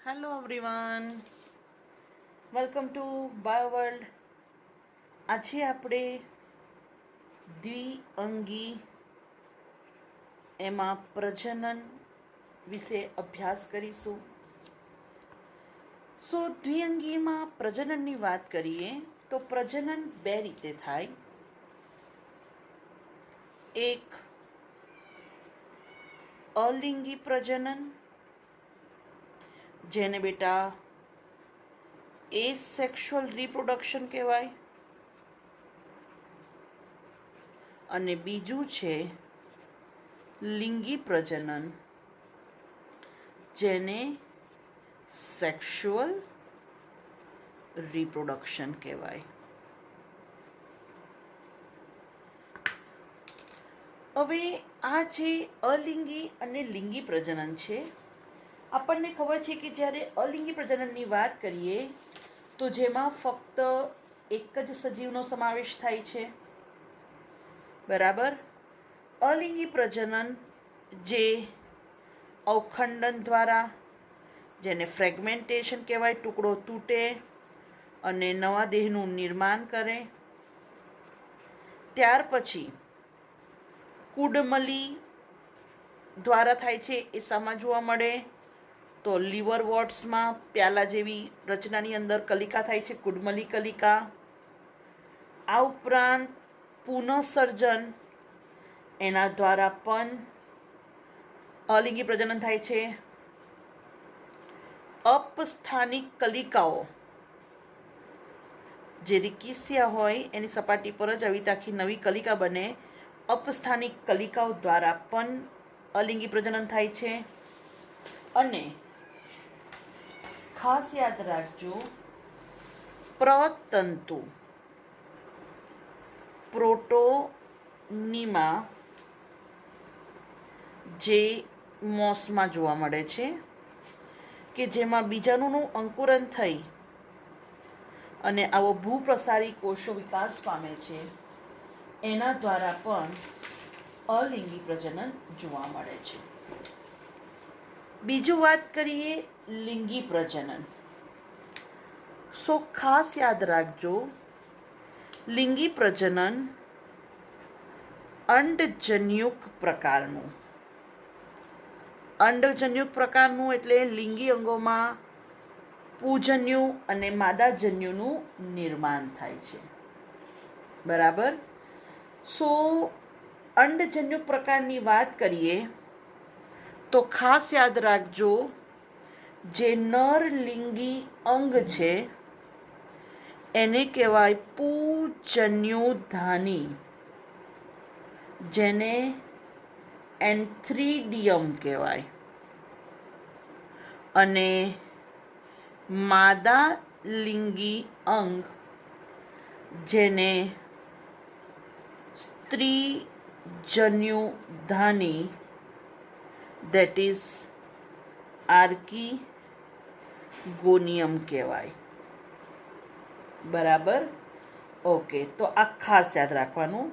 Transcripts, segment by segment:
Hello everyone, welcome to bio world. આજે આપણે દ્વિઅંગી એમાં પ્રજનન વિશે અભ્યાસ કરીશું. દ્વિઅંગીમાં પ્રજનનની વાત કરીએ તો પ્રજનન બે રીતે થાય. એક અલિંગી પ્રજનન, જેને બેટા એસેક્સ્યુઅલ રિપ્રોડક્શન કહેવાય, અને બીજું છે લિંગી પ્રજનન, જેને સેક્સ્યુઅલ રિપ્રોડક્શન કહેવાય. હવે આ જે અલિંગી અને લિંગી પ્રજનન છે, આપણને ખબર છે કે જ્યારે અલિંગી પ્રજનનની વાત કરીએ તો જેમાં ફક્ત એક જ સજીવનો સમાવેશ થાય છે, બરાબર. અલિંગી પ્રજનન જે અવખંડન દ્વારા, જેને ફ્રેગમેન્ટેશન કહેવાય, ટુકડો તૂટે અને નવા દેહનું નિર્માણ કરે. ત્યાર પછી કુડમલી દ્વારા થાય છે. એ શામાં જોવા મળે તો લીવર વોટ્સમાં પ્યાલા જેવી રચનાની અંદર કલિકા થાય છે, કુડમલી કલિકા. આ ઉપરાંત પુનઃસર્જન, એના દ્વારા પણ અલિંગી પ્રજનન થાય છે. અપસ્થાનિક કલિકાઓ, જે રિકિસ્યા હોય એની સપાટી પર જ આવી આખી નવી કલિકા બને, અપસ્થાનિક કલિકાઓ દ્વારા પણ અલિંગી પ્રજનન થાય છે. અને ખાસ યાદ રાખજો, પ્રતંતુ પ્રોટોનીમા જે મોસમાં જોવા મળે છે, કે જેમાં બીજાણુનું અંકુરન થઈ અને આવો ભૂપ્રસારી કોષો વિકાસ પામે છે, એના દ્વારા પણ અલિંગી પ્રજનન જોવા મળે છે. બીજું વાત કરીએ લિંગી પ્રજનન. ખાસ યાદ રાખજો, લિંગી પ્રજનન અંડજન્યુક પ્રકારનું. અંડજન્યુક પ્રકારનું એટલે લિંગી અંગોમાં પુજન્યુ અને માદાજન્યુનું નિર્માણ થાય છે, બરાબર. અંડજન્યુક પ્રકારની વાત કરીએ તો ખાસ યાદ રાખજો, જે નર લિંગી અંગ છે એને કહેવાય પૂજન્યુધાની, જેને એન્થ્રીડિયમ કહેવાય. અને માદા લિંગી અંગ, જેને સ્ત્રીજન્યુધાની, ધેટ ઇઝ આર્કીગોનિયમ કહેવાય, બરાબર. ઓકે, તો આ ખાસ યાદ રાખવાનું,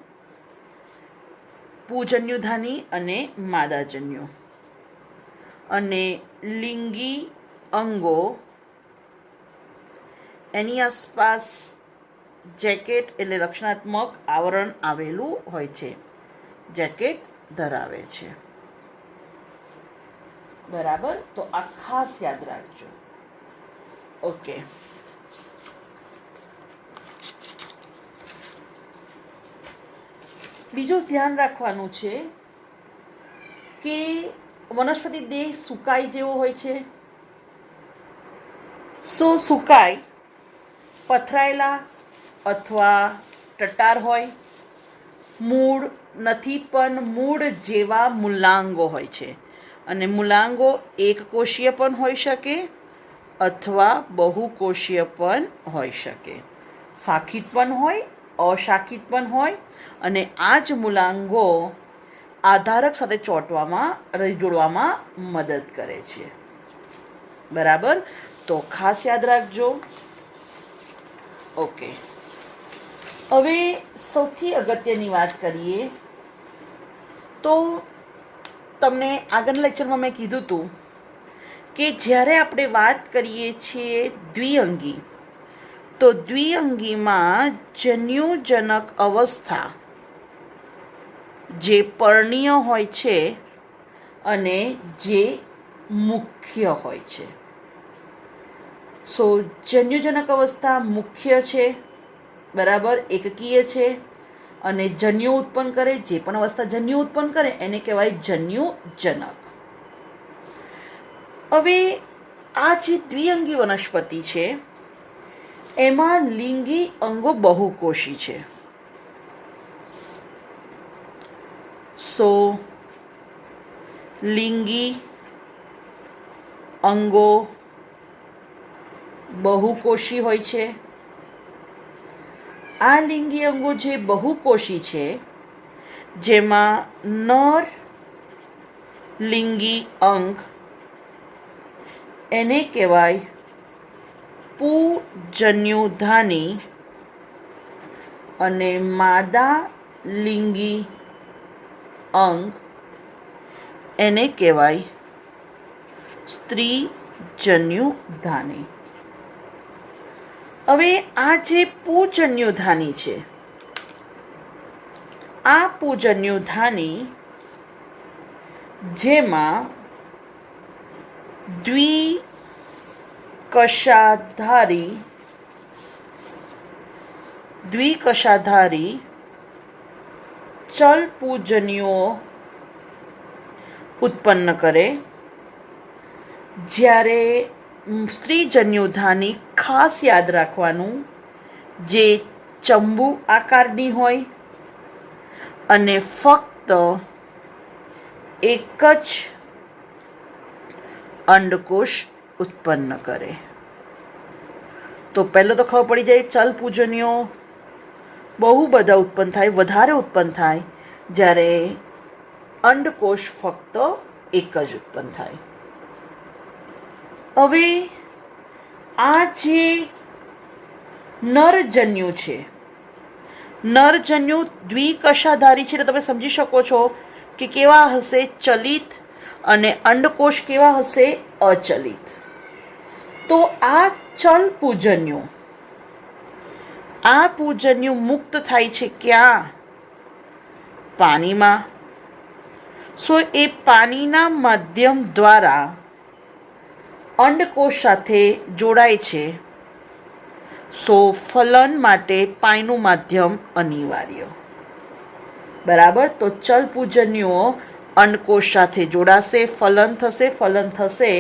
પૂજન્યુધાની અને માદાજન્યુ. અને લિંગી અંગો, એની આસપાસ જેકેટ એટલે રક્ષણાત્મક આવરણ આવેલું હોય છે, જેકેટ ધરાવે છે, બરાબર. તો આ ખાસ યાદ રાખજો. ઓકે, બીજું ધ્યાન રાખવાનું છે કે વનસ્પતિ દેહ સુકાઈ જેવો હોય છે. સુકાઈ પથરાયેલા અથવા ટટાર હોય. મૂળ નથી પણ મૂળ જેવા મૂલાંગો હોય છે, અને મૂલાંગો એકકોષીય પણ હોઈ શકે અથવા બહુકોષીય પણ હોઈ શકે. શાખિત પણ હોય, અશાખિત પણ હોય. અને આ જ મૂલાંગો આધારક સાથે જોડવામાં મદદ કરે છે, બરાબર. તો ખાસ યાદ રાખજો. ઓકે, હવે સૌથી અગત્યની વાત કરીએ તો તમને આગળના લેક્ચરમાં મેં કીધું હતું કે જ્યારે આપણે વાત કરીએ છીએ દ્વિઅંગી, તો દ્વિઅંગીમાં જન્યુજનક અવસ્થા જે પર્ણીય હોય છે અને જે મુખ્ય હોય છે. સો જન્યુજનક અવસ્થા મુખ્ય છે, બરાબર, એકકીય છે, અને જન્યુ ઉત્પન્ન કરે, જે પણ અવસ્થા જન્યુ ઉત્પન્ન કરે એને કહેવાય જન્યુજનક. હવે આ જે દ્વિઅંગી વનસ્પતિ છે એમાં લિંગી અંગો બહુકોષી છે. સો લિંગી અંગો બહુકોષી હોય છે. આ લિંગી અંગો જે બહુકોષી છે, જેમાં નર લિંગી અંગ એને કહેવાય પુજન્યુધાની અને માદા લિંગી અંગ એને કહેવાય સ્ત્રીજન્યુધાની. હવે આ જે પુજન્યુધાની છે, આ પુજન્યુધાની જેમાં દ્વિકશાધારી ચલ પૂજન્યુઓ ઉત્પન્ન કરે, જ્યારે સ્ત્રીજન્યુધાની ખાસ યાદ રાખવાનું જે ચંબુ આકારની હોય અને ફક્ત એક જ અંડકોષ ઉત્પન્ન કરે. તો પહેલો તો ખબર પડી જાય, ચલ પૂજનીઓ બહુ બધા ઉત્પન્ન થાય, વધારે ઉત્પન્ન થાય, જ્યારે અંડકોષ ફક્ત એક જ ઉત્પન્ન થાય. હવે આ જે નરજન્યુ છે, નરજન્યુ દ્વિકશાધારી છે, એટલે તમે સમજી શકો છો કે કેવા હશે, ચલિત, અને અંડકોષ કેવા હશે, અચલિત. તો આ ચલ પૂજન્યુ, આ પૂજન્યુ મુક્ત થાય છે ક્યાં? પાણીમાં. સો એ પાણીના માધ્યમ દ્વારા અંડકોષ સાથે જોડાય છે. સો ફલન માટે પાણીનું માધ્યમ અનિવાર્ય, બરાબર. તો ચલ પૂજન્યુઓ અંડકોષ સાથે જોડાશે, ફલન થશે, ફલન થશે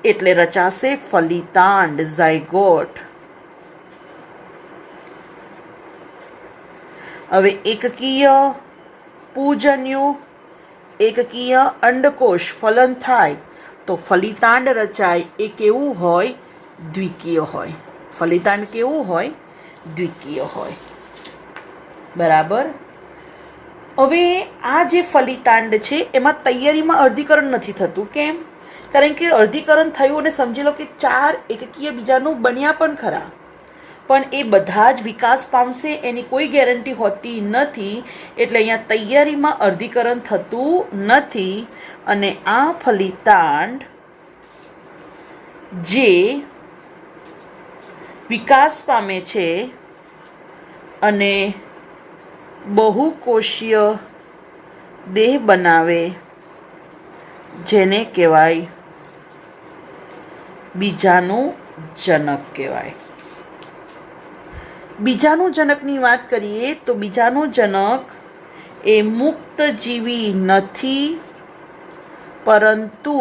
એટલે રચાશે ફલિતાંડ, ઝાયગોટ. હવે એકકીય પૂજન્યુ, એકકીય અંડકોષ ફલન થાય તો ફલિતાંડ રચાય. એ કેવું હોય? દ્વિકીય હોય. ફલિતાંડ કેવું હોય? દ્વિકીય હોય, બરાબર. હવે આ જે ફલિતાંડ છે એમાં તૈયારીમાં અર્ધીકરણ નથી થતું. કેમ? કારણ કે અર્ધીકરણ થયું અને સમજી લો કે 4 એકકીય બીજાણુ બન્યા પણ ખરા, પણ એ બધા જ વિકાસ પામશે એની કોઈ ગેરંટી હોતી નથી. એટલે અહીંયા તૈયારીમાં અર્ધીકરણ થતું નથી, અને આ ફલિતાંડ જે વિકાસ પામે છે અને બહુકોષીય દેહ બનાવે, જેને કહેવાય બીજાણુજનક કહેવાય. બીજાણુજનકની વાત કરીએ તો બીજાણુજનક એ મુક્તજીવી નથી, પરંતુ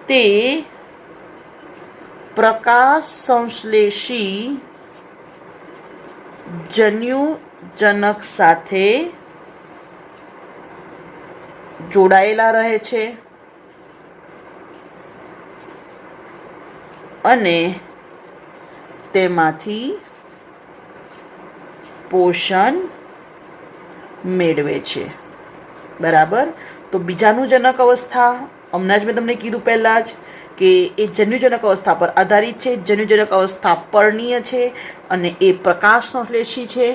તે પ્રકાશ સંશ્લેષી જન્યુજનક સાથે જોડાયેલા રહે છે અને તેમાંથી પોષણ મેળવે છે, બરાબર. તો બીજાણુજનક અવસ્થા હમણાં જ મેં તમને કીધું પહેલાં જ કે એ જન્યુજનક અવસ્થા પર આધારિત છે. જન્યુજનક અવસ્થા પર્ણીય છે અને એ પ્રકાશ સંશ્લેષી છે,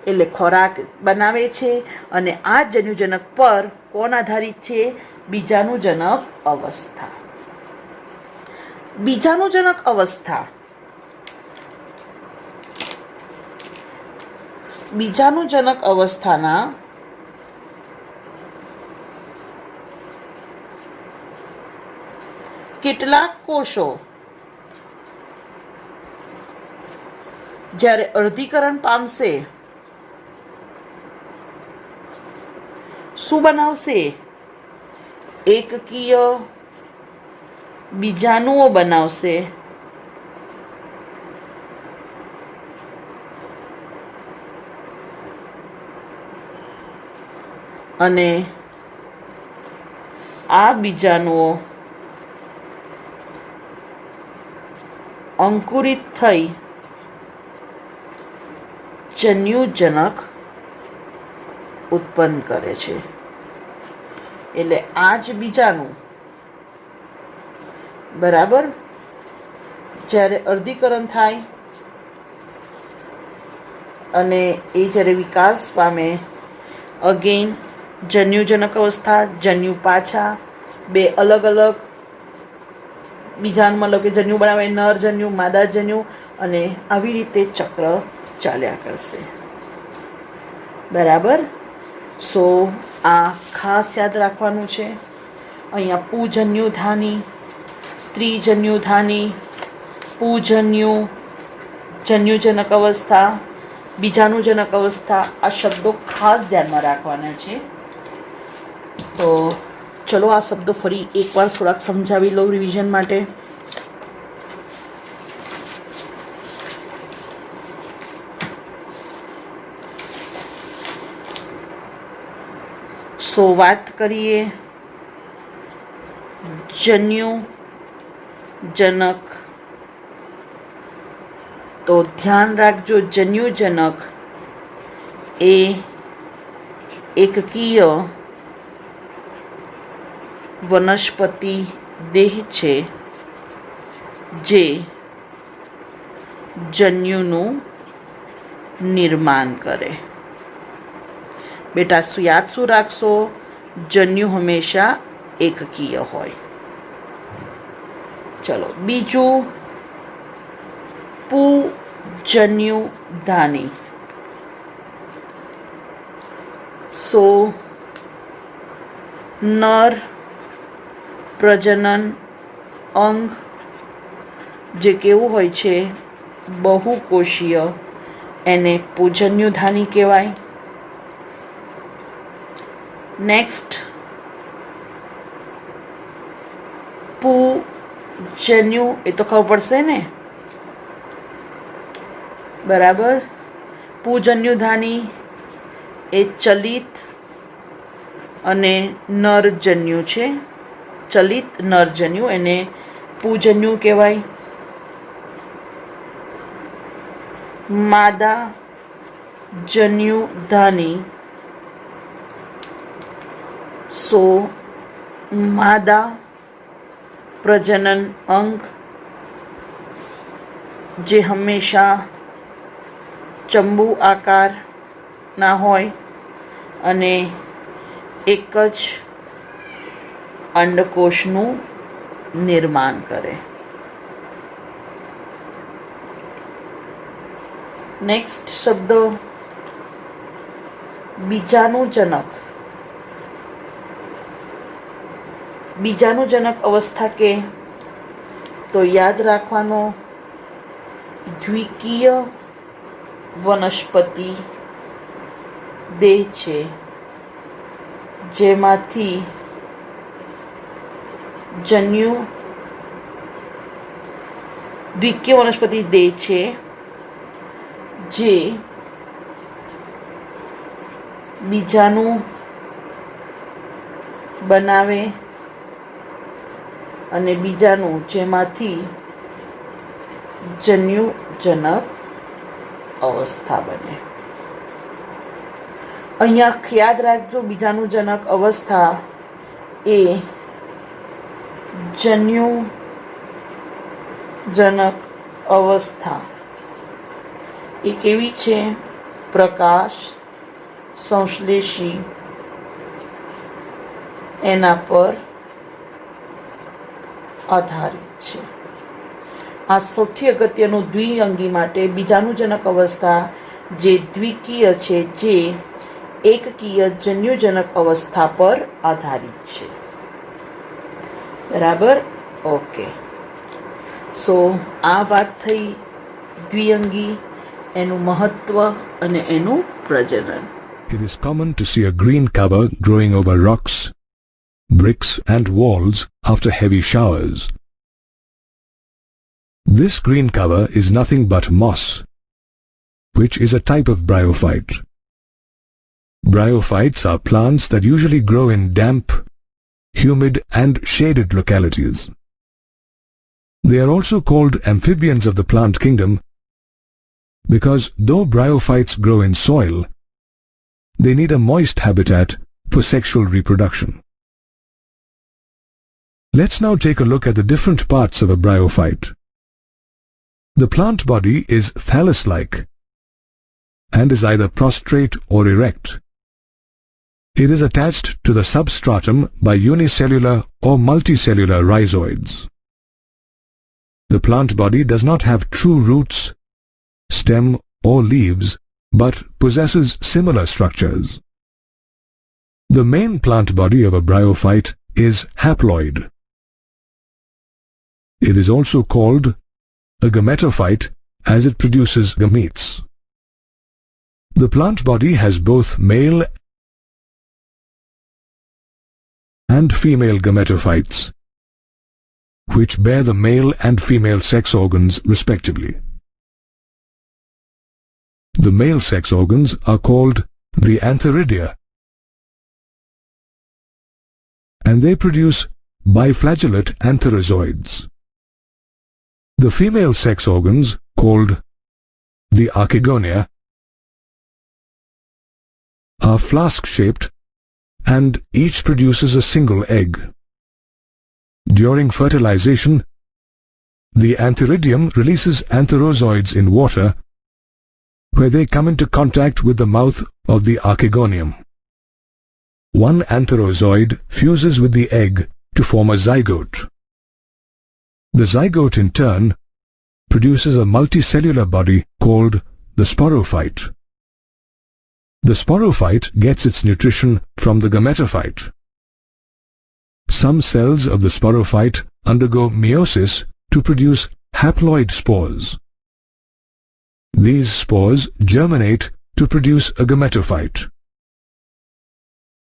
એટલે ખોરાક બનાવે છે. અને આ જન્યુજનક પર કોણ આધારિત છે? બીજાણુજનક અવસ્થા. બીજાણુજનક અવસ્થા. બીજાણુજનક અવસ્થાના કેટલાક કોષો જ્યારે અર્ધીકરણ પામશે શું બનાવશે? એકકીય બીજાણુઓ બનાવશે અને આ બીજાણુઓ અંકુરિત થઈ જન્યુજનક ઉત્પન્ન કરે છે. એટલે આ જ બીજાણુ બરાબર જ્યારે અર્ધીકરણ થાય અને એ જ્યારે વિકાસ પામે, અગેન જન્યુજનક અવસ્થા, જન્યુ પાછા બે અલગ અલગ બીજાણુ મતલબ કે જન્યુ બનાવે, નર જન્યુ, માદા જન્યુ, અને આવી રીતે ચક્ર ચાલ્યા કરશે. બરાબર. સો આ ખાસ યાદ રાખવાનું છે. અહીંયા પૂજન્યુધાની, સ્ત્રીજન્યુધાની, પૂજન્યુ, જન્યુજનક અવસ્થા, બીજાણુજનક અવસ્થા, આ શબ્દો ખાસ ધ્યાનમાં રાખવાના છે. તો ચલો આ શબ્દો ફરી એકવાર થોડાક સમજાવી લઉં રિવિઝન માટે. સો વાત કરીએ જન્યુજનક, તો ધ્યાન રાખજો જન્યુજનક એ એકકીય વનસ્પતિ દેહ છે જે જન્યુનું નિર્માણ કરે. બેટા યાદ શું રાખશો? જન્યુ હંમેશા એકકીય હોય. ચલો બીજું પૂજન્યુધાની. સો નર પ્રજનન અંગ જે કેવું હોય છે? બહુકોષીય, એને પૂજન્યુધાની કહેવાય. નેક્સ્ટ પૂજન્યુ, એ તો ખબર પડશે ને, બરાબર. પૂજન્યુધાની એ ચલિત અને નરજન્યુ છે. ચલિત નરજન્યુ એને પૂજન્યુ કહેવાય. માદા જન્યુધાની, સો માદા પ્રજનન અંગ જે હંમેશા ચંબુ આકારના હોય અને એક જ અંડકોષનું નિર્માણ કરે. નેક્સ્ટ શબ્દ બીજાણુજનક. બીજાણુજનક અવસ્થા કે તો યાદ રાખવાનો દ્વિકીય વનસ્પતિ દેહ છે જેમાંથી જન્યુ, દ્વિકીય વનસ્પતિ દેહ છે જે બીજાણુ બનાવે અને બીજાણુ જેમાંથી જન્યુજનક અવસ્થા બને. અહીંયા યાદ રાખજો બીજાણુજનક અવસ્થા એ જન્યુજનક અવસ્થા એ કેવી છે? પ્રકાશ સંશ્લેષી એના પર આધારિત છે. આ સૌથી અગત્યનું દ્વિઅંગી માટે બીજાણુજનક અવસ્થા જે દ્વિકીય છે, જે એકકીય જન્યુજનક અવસ્થા પર આધારિત છે. બરાબર? ઓકે. સો આ વાત થઈ દ્વિઅંગી, એનું મહત્વ અને એનું પ્રજનન. It is common to see a green cover growing over rocks, bricks and walls after heavy showers. This green cover is nothing but moss, which is a type of bryophyte. Bryophytes are plants that usually grow in damp, humid and shaded localities. They are also called amphibians of the plant kingdom because though bryophytes grow in soil, they need a moist habitat for sexual reproduction. Let's now take a look at the different parts of a bryophyte. The plant body is thallus-like and is either prostrate or erect. It is attached to the substratum by unicellular or multicellular rhizoids. The plant body does not have true roots, stem or leaves, but possesses similar structures. The main plant body of a bryophyte is haploid. It is also called a gametophyte as it produces gametes. The plant body has both male and female gametophytes, which bear the male and female sex organs respectively. The male sex organs are called the antheridia, and they produce biflagellate antherozoids. The female sex organs, called the archegonia, are flask-shaped and each produces a single egg. During fertilization, the antheridium releases antherozoids in water where they come into contact with the mouth of the archegonium. One antherozoid fuses with the egg to form a zygote. The zygote in turn produces a multicellular body called the sporophyte. The sporophyte gets its nutrition from the gametophyte. Some cells of the sporophyte undergo meiosis to produce haploid spores. These spores germinate to produce a gametophyte.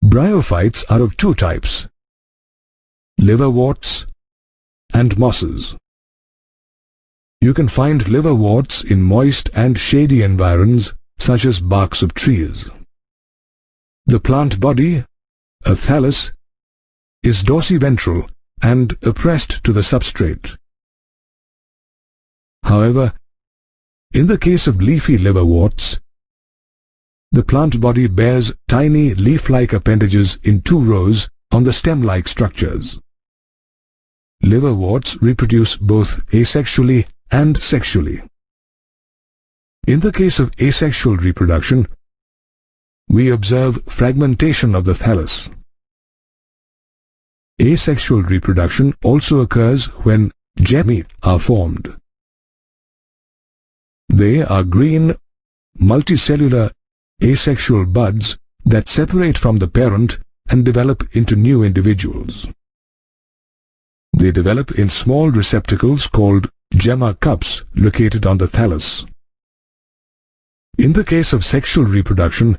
Bryophytes are of two types: liverworts and mosses. You can find liverworts in moist and shady environs such as barks of trees. The plant body, a thallus, is dorsiventral and oppressed to the substrate. However, in the case of leafy liverworts, the plant body bears tiny leaf-like appendages in two rows on the stem-like structures. Liverworts reproduce both asexually and sexually. In the case of asexual reproduction, we observe fragmentation of the thallus. Asexual reproduction also occurs when gametes are formed. They are green, multicellular, asexual buds that separate from the parent and develop into new individuals. They develop in small receptacles called gemma cups located on the thallus. In the case of sexual reproduction,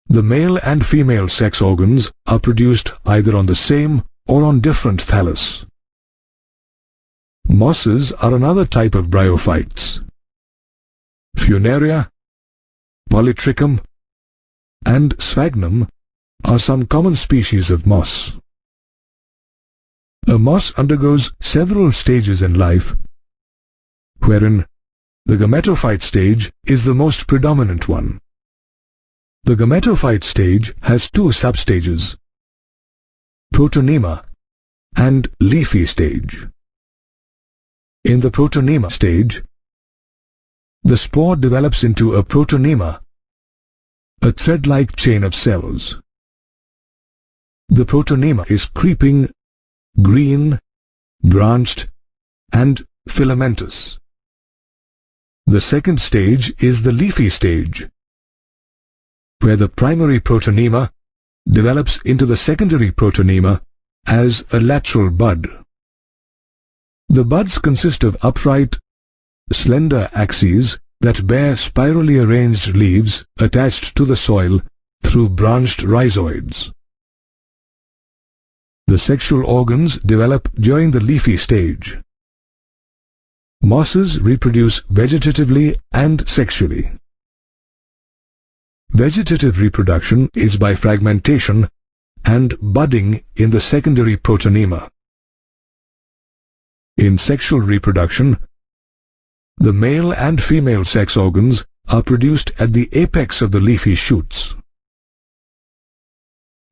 the male and female sex organs are produced either on the same or on different thallus. Mosses are another type of bryophytes. Funaria, Polytrichum, and Sphagnum are some common species of moss. A moss undergoes several stages in life, wherein the gametophyte stage is the most predominant one. The gametophyte stage has two substages, protonema and leafy stage. In the protonema stage, the spore develops into a protonema, a thread-like chain of cells. The protonema is creeping, green, branched, and filamentous. The second stage is the leafy stage, where the primary protonema develops into the secondary protonema as a lateral bud. The buds consist of upright, slender axes that bear spirally arranged leaves attached to the soil through branched rhizoids. The sexual organs develop during the leafy stage. Mosses reproduce vegetatively and sexually. Vegetative reproduction is by fragmentation and budding in the secondary protonema. In sexual reproduction, the male and female sex organs are produced at the apex of the leafy shoots.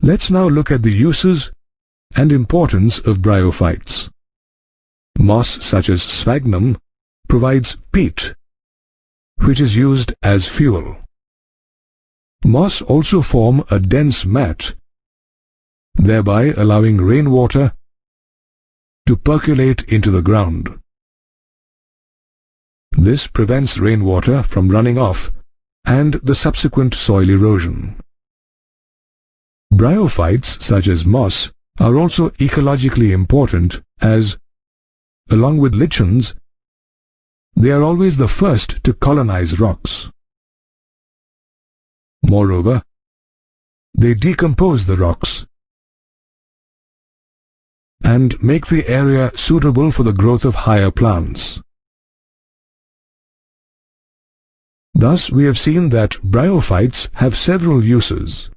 Let's now look at the uses and importance of bryophytes. Moss such as sphagnum provides peat, which is used as fuel. Moss also form a dense mat, thereby allowing rainwater to percolate into the ground. This prevents rainwater from running off and the subsequent soil erosion. Bryophytes such as moss are also ecologically important as, along with lichens, they are always the first to colonize rocks. Moreover, they decompose the rocks and make the area suitable for the growth of higher plants. Thus, we have seen that bryophytes have several uses.